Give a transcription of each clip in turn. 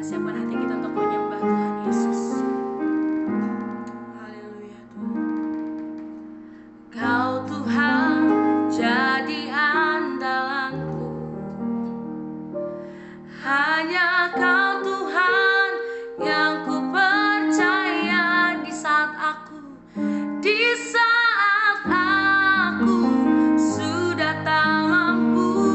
siapkan hati kita untuk menyembah Tuhan Yesus. Haleluya Tuhan. Kau Tuhan jadi andalanku, hanya Kau Tuhan yang ku percaya di saat aku sudah tak mampu.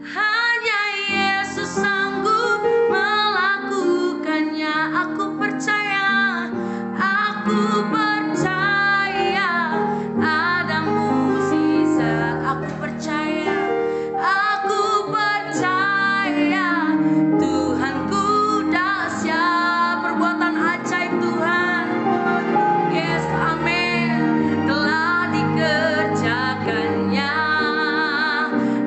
Hanya Yesus sanggup melakukannya. Aku percaya ada mukjizat. Aku percaya Tuhanku dahsyat, perbuatan ajaib Tuhan. Yes, amin. Telah dikerjakannya.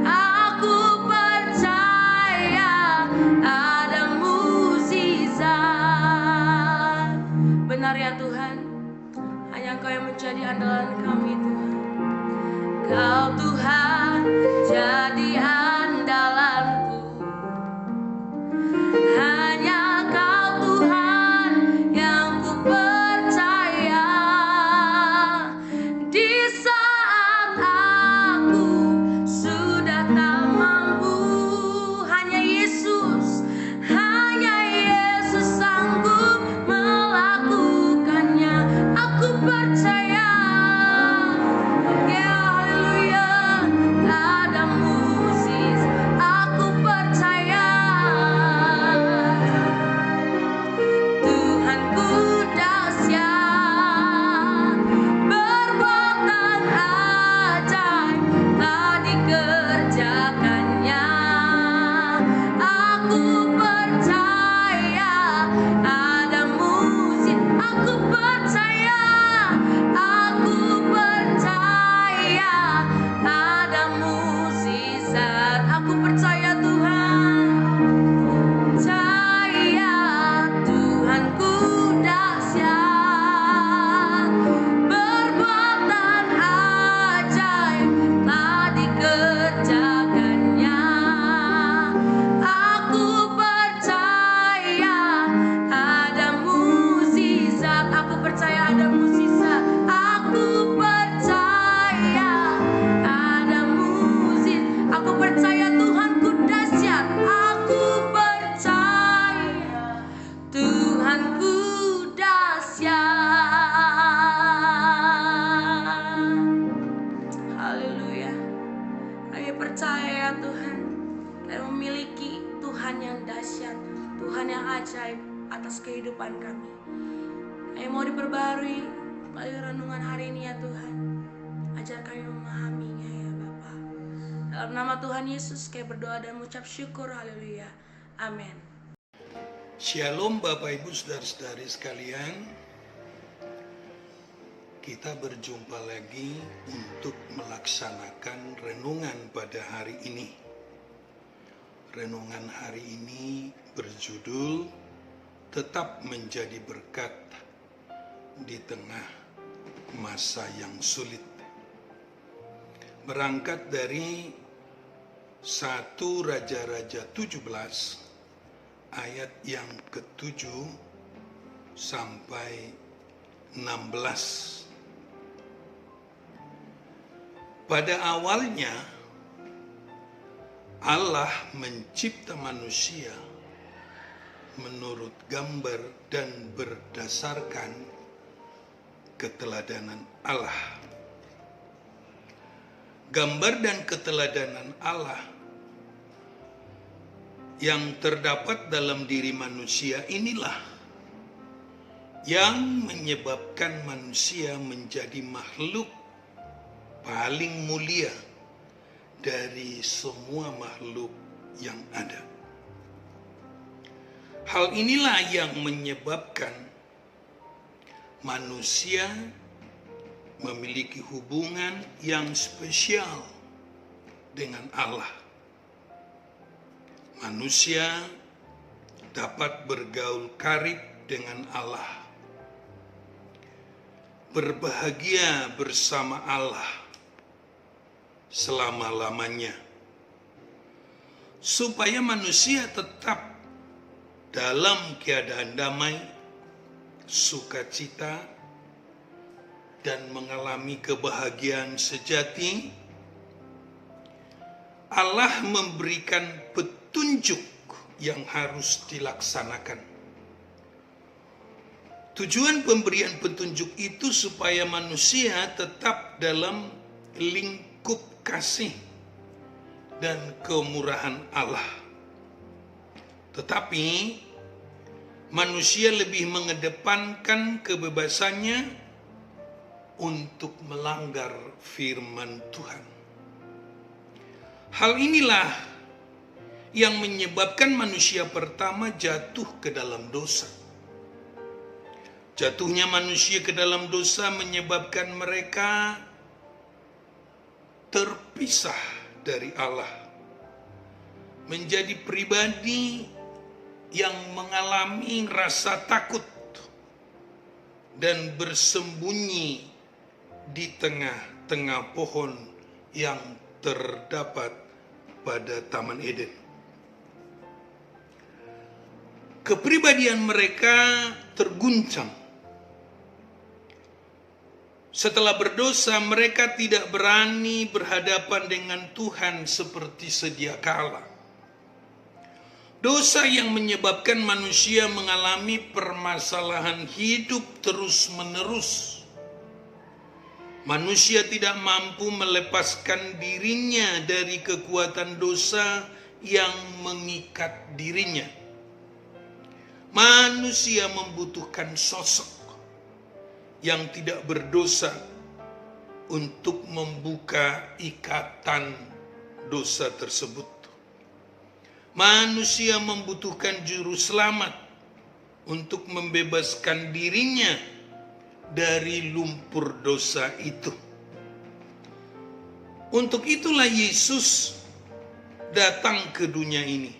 Aku percaya ada mukjizat. Benar ya Tuhan, hanya Engkau yang menjadi andalan kami Tuhan. Kau Tuhan jadi andalanku, hanya Kau Tuhan yang ku percaya di saat aku sudah tak mampu. Hanya Yesus sanggup melakukannya. Aku percaya, ya haleluya, ada mukjizat. Aku percaya Tuhanku dahsyat, perbuatan ajaib telah dikerjakannya. Aku percaya ada mukjizat. Aku percaya ada mukjizat. Aku percaya Tuhan, percaya Tuhanku dahsyat, perbuatan ajaib telah dikerjakannya. Aku percaya ada mukjizat. Aku percaya ada mukjizat. Aku percaya ada mukjizat. Aku percaya Tuhanku dahsyat. Aku percaya Tuhanku dahsyat. Haleluya. Kami percaya ya Tuhan, kami memiliki Tuhan yang dahsyat, Tuhan yang ajaib atas kehidupan kami. Kami mau diperbarui melalui renungan hari ini ya Tuhan. Ajar kami memahaminya ya Bapa. Dalam nama Tuhan Yesus kami berdoa dan mengucap syukur. Haleluya. Amin. Shalom Bapak Ibu Saudara-saudari sekalian. Kita berjumpa lagi untuk melaksanakan renungan pada hari ini. Renungan hari ini berjudul Tetap Menjadi Berkat di Tengah Masa yang Sulit. Berangkat dari 1 Raja-Raja 17 ayat yang ke-7 sampai 16. Pada awalnya Allah mencipta manusia menurut gambar dan berdasarkan keteladanan Allah. Gambar dan keteladanan Allah yang terdapat dalam diri manusia inilah yang menyebabkan manusia menjadi makhluk paling mulia dari semua makhluk yang ada. Hal inilah yang menyebabkan manusia memiliki hubungan yang spesial dengan Allah. Manusia dapat bergaul karib dengan Allah, berbahagia bersama Allah selama-lamanya. supaya manusia tetap dalam keadaan damai, sukacita, dan mengalami kebahagiaan sejati. Allah memberikan petunjuk yang harus dilaksanakan. Tujuan pemberian petunjuk itu supaya manusia tetap dalam lingkup kasih dan kemurahan Allah. Tetapi manusia lebih mengedepankan kebebasannya untuk melanggar firman Tuhan. Hal inilah yang menyebabkan manusia pertama jatuh ke dalam dosa. Jatuhnya manusia ke dalam dosa menyebabkan mereka terpisah dari Allah, menjadi pribadi yang mengalami rasa takut dan bersembunyi di tengah-tengah pohon yang terdapat pada Taman Eden. Kepribadian mereka terguncang. Setelah berdosa, mereka tidak berani berhadapan dengan Tuhan seperti sedia kala. Dosa yang menyebabkan manusia mengalami permasalahan hidup terus-menerus. Manusia tidak mampu melepaskan dirinya dari kekuatan dosa yang mengikat dirinya. Manusia membutuhkan sosok yang tidak berdosa untuk membuka ikatan dosa tersebut. Manusia membutuhkan juru selamat untuk membebaskan dirinya dari lumpur dosa itu. Untuk itulah Yesus datang ke dunia ini.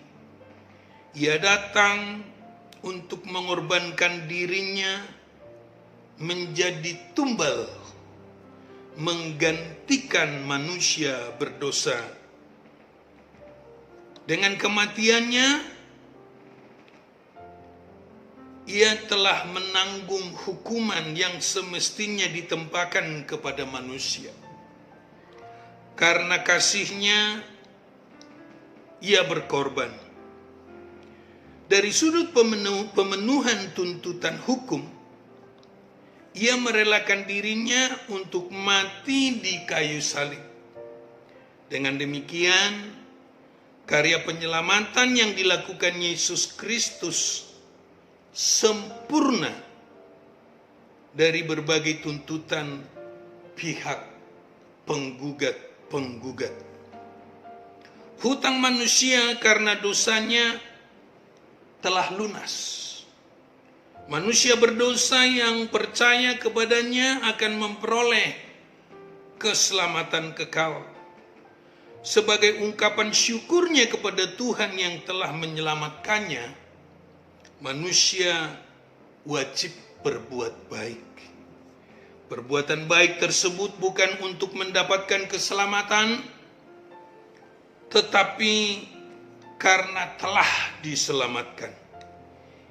Ia datang untuk mengorbankan dirinya menjadi tumbal, menggantikan manusia berdosa. Dengan kematiannya, ia telah menanggung hukuman yang semestinya ditempakan kepada manusia. Karena kasihnya, ia berkorban. Dari sudut pemenuhan tuntutan hukum, ia merelakan dirinya untuk mati di kayu salib. Dengan demikian, karya penyelamatan yang dilakukan Yesus Kristus sempurna dari berbagai tuntutan pihak penggugat. Hutang manusia karena dosanya telah lunas. Manusia berdosa yang percaya kepadanya akan memperoleh keselamatan kekal. Sebagai ungkapan syukurnya kepada Tuhan yang telah menyelamatkannya, manusia wajib berbuat baik. Perbuatan baik tersebut bukan untuk mendapatkan keselamatan, tetapi karena telah diselamatkan.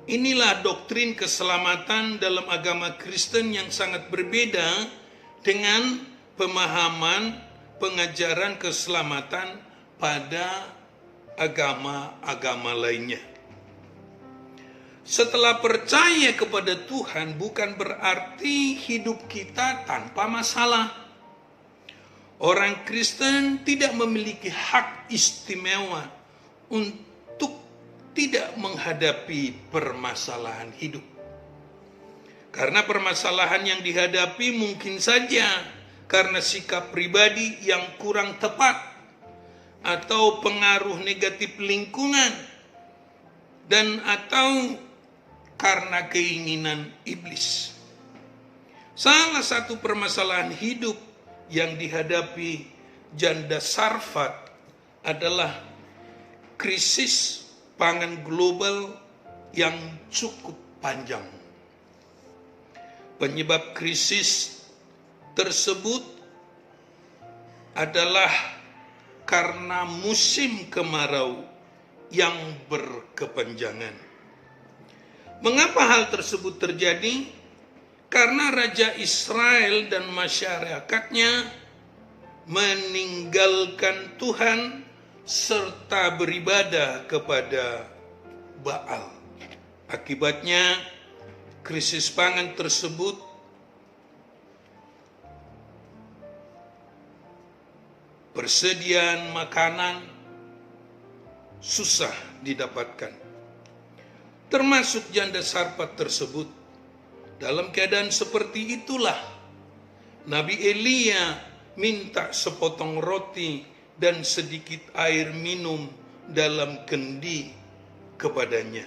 Inilah doktrin keselamatan dalam agama Kristen yang sangat berbeda dengan pemahaman pengajaran keselamatan pada agama-agama lainnya. Setelah percaya kepada Tuhan bukan berarti hidup kita tanpa masalah. Orang Kristen tidak memiliki hak istimewa untuk tidak menghadapi permasalahan hidup. Karena permasalahan yang dihadapi mungkin saja karena sikap pribadi yang kurang tepat atau pengaruh negatif lingkungan dan atau karena keinginan iblis. Salah satu permasalahan hidup yang dihadapi janda Sarfat adalah krisis pangan global yang cukup panjang. Penyebab krisis tersebut adalah karena musim kemarau yang berkepanjangan. Mengapa hal tersebut terjadi? Karena Raja Israel dan masyarakatnya meninggalkan Tuhan serta beribadah kepada Baal. Akibatnya, krisis pangan tersebut persediaan makanan susah didapatkan. Termasuk janda Sarfat tersebut. Dalam keadaan seperti itulah Nabi Elia minta sepotong roti dan sedikit air minum dalam kendi kepadanya.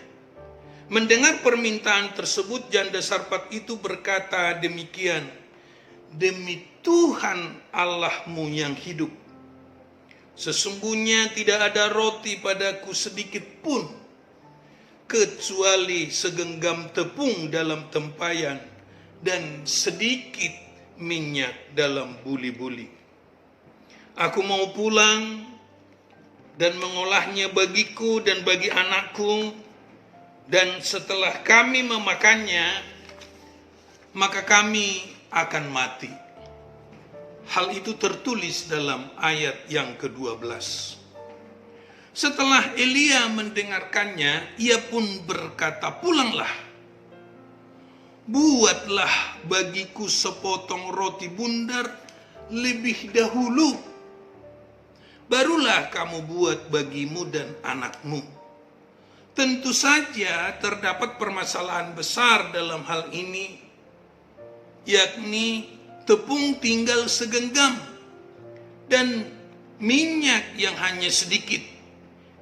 Mendengar permintaan tersebut, janda Sarfat itu berkata demikian, "Demi Tuhan Allahmu yang hidup, sesungguhnya tidak ada roti padaku sedikit pun, kecuali segenggam tepung dalam tempayan dan sedikit minyak dalam buli-buli. Aku mau pulang dan mengolahnya bagiku dan bagi anakku, dan setelah kami memakannya, maka kami akan mati." Hal itu tertulis dalam ayat yang ke-12. Setelah Elia mendengarkannya, ia pun berkata, "Pulanglah, buatlah bagiku sepotong roti bundar lebih dahulu, barulah kamu buat bagimu dan anakmu." Tentu saja terdapat permasalahan besar dalam hal ini, yakni tepung tinggal segenggam dan minyak yang hanya sedikit.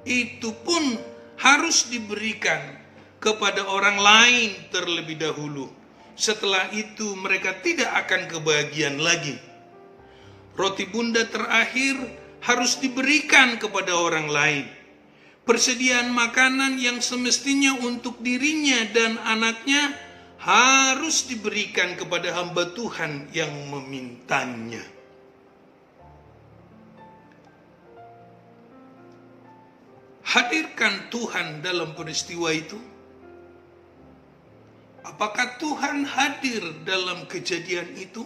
Itu pun harus diberikan kepada orang lain terlebih dahulu. Setelah itu mereka tidak akan kebahagiaan lagi. Roti bunda terakhir harus diberikan kepada orang lain. Persediaan makanan yang semestinya untuk dirinya dan anaknya harus diberikan kepada hamba Tuhan yang memintanya. Hadirkan Tuhan dalam peristiwa itu? Apakah Tuhan hadir dalam kejadian itu?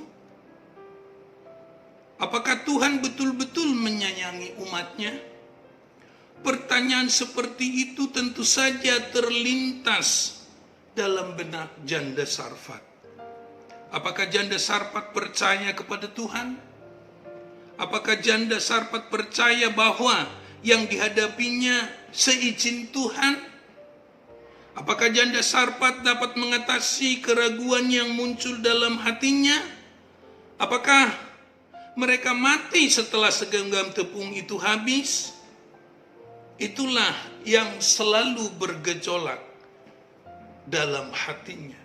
Apakah Tuhan betul-betul menyayangi umatnya? Pertanyaan seperti itu tentu saja terlintas dalam benak janda Sarfat. Apakah janda Sarfat percaya kepada Tuhan? Apakah janda Sarfat percaya bahwa yang dihadapinya seizin Tuhan? Apakah janda Sarfat dapat mengatasi keraguan yang muncul dalam hatinya? Apakah mereka mati setelah segenggam tepung itu habis? Itulah yang selalu bergejolak dalam hatinya.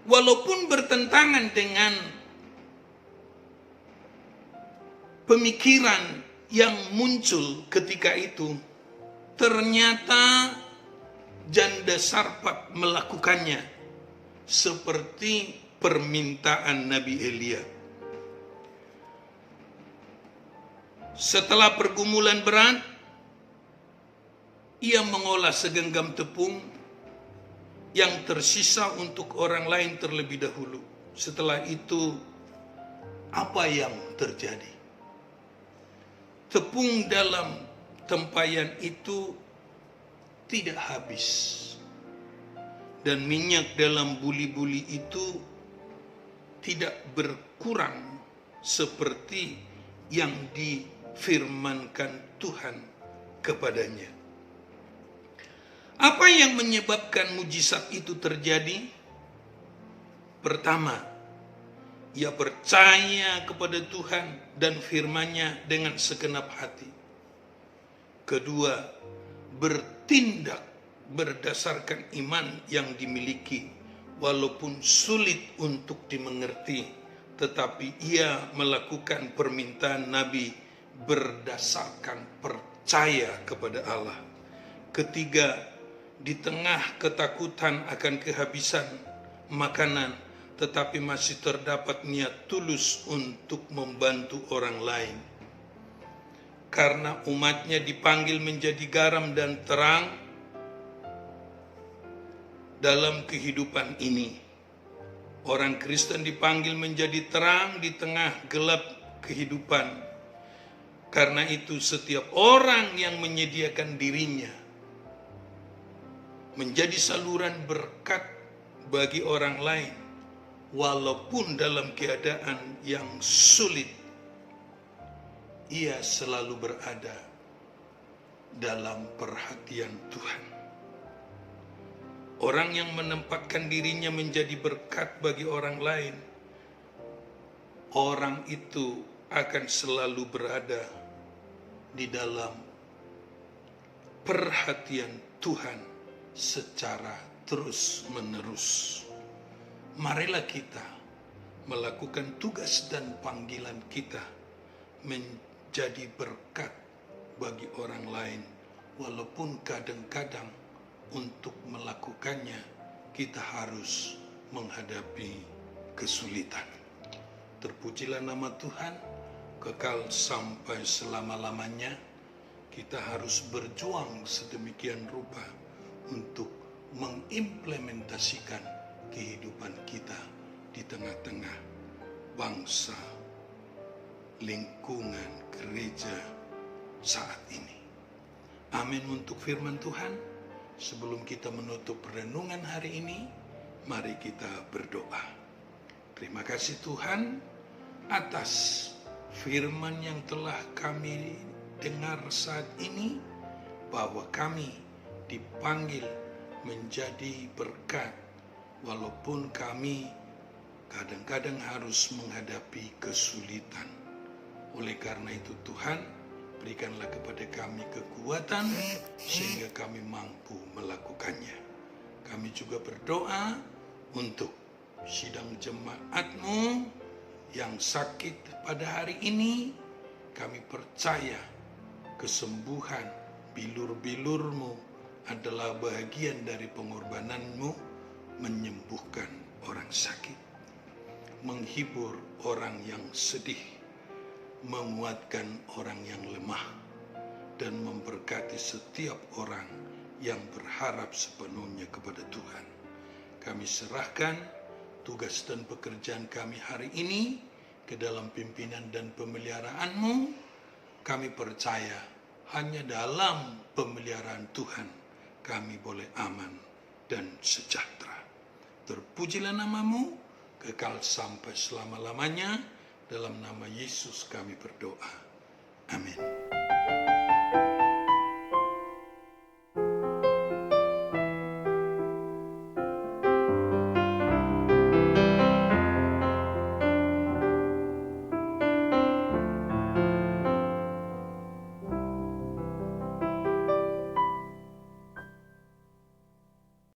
Walaupun bertentangan dengan pemikiran yang muncul ketika itu, ternyata janda Sarfat melakukannya seperti permintaan Nabi Elia. Setelah pergumulan berat, ia mengolah segenggam tepung yang tersisa untuk orang lain terlebih dahulu. Setelah itu, apa yang terjadi? Tepung dalam tempayan itu tidak habis, dan minyak dalam buli-buli itu tidak berkurang seperti yang difirmankan Tuhan kepadanya. Apa yang menyebabkan mujizat itu terjadi? Pertama, ia percaya kepada Tuhan dan firman-Nya dengan segenap hati. Kedua, bertindak berdasarkan iman yang dimiliki, walaupun sulit untuk dimengerti, tetapi ia melakukan permintaan Nabi berdasarkan percaya kepada Allah. Ketiga, di tengah ketakutan akan kehabisan makanan, tetapi masih terdapat niat tulus untuk membantu orang lain. karena umatnya dipanggil menjadi garam dan terang dalam kehidupan ini. Orang Kristen dipanggil menjadi terang di tengah gelap kehidupan. Karena itu setiap orang yang menyediakan dirinya menjadi saluran berkat bagi orang lain, walaupun dalam keadaan yang sulit, ia selalu berada dalam perhatian Tuhan. Orang yang menempatkan dirinya menjadi berkat bagi orang lain, orang itu akan selalu berada di dalam perhatian Tuhan secara terus-menerus. Marilah kita melakukan tugas dan panggilan kita menjadi berkat bagi orang lain, walaupun kadang-kadang untuk melakukannya kita harus menghadapi kesulitan. Terpujilah nama Tuhan, kekal sampai selama-lamanya. Kita harus berjuang sedemikian rupa untuk mengimplementasikan kehidupan kita di tengah-tengah bangsa, lingkungan gereja saat ini. Amin untuk firman Tuhan. Sebelum kita menutup renungan hari ini, mari kita berdoa. Terima kasih Tuhan atas firman yang telah kami dengar saat ini, bahwa kami dipanggil menjadi berkat walaupun kami kadang-kadang harus menghadapi kesulitan. Oleh karena itu Tuhan, berikanlah kepada kami kekuatan sehingga kami mampu melakukannya. Kami juga berdoa untuk sidang jemaat-Mu yang sakit pada hari ini. Kami percaya kesembuhan bilur-bilur-Mu adalah bagian dari pengorbanan-Mu menyembuhkan orang sakit, menghibur orang yang sedih, menguatkan orang yang lemah, dan memberkati setiap orang yang berharap sepenuhnya kepada Tuhan. Kami serahkan tugas dan pekerjaan kami hari ini ke dalam pimpinan dan pemeliharaan-Mu. Kami percaya hanya dalam pemeliharaan Tuhan kami boleh aman dan sejahtera. Terpujilah nama-Mu, kekal sampai selama-lamanya. Dalam nama Yesus kami berdoa. Amin.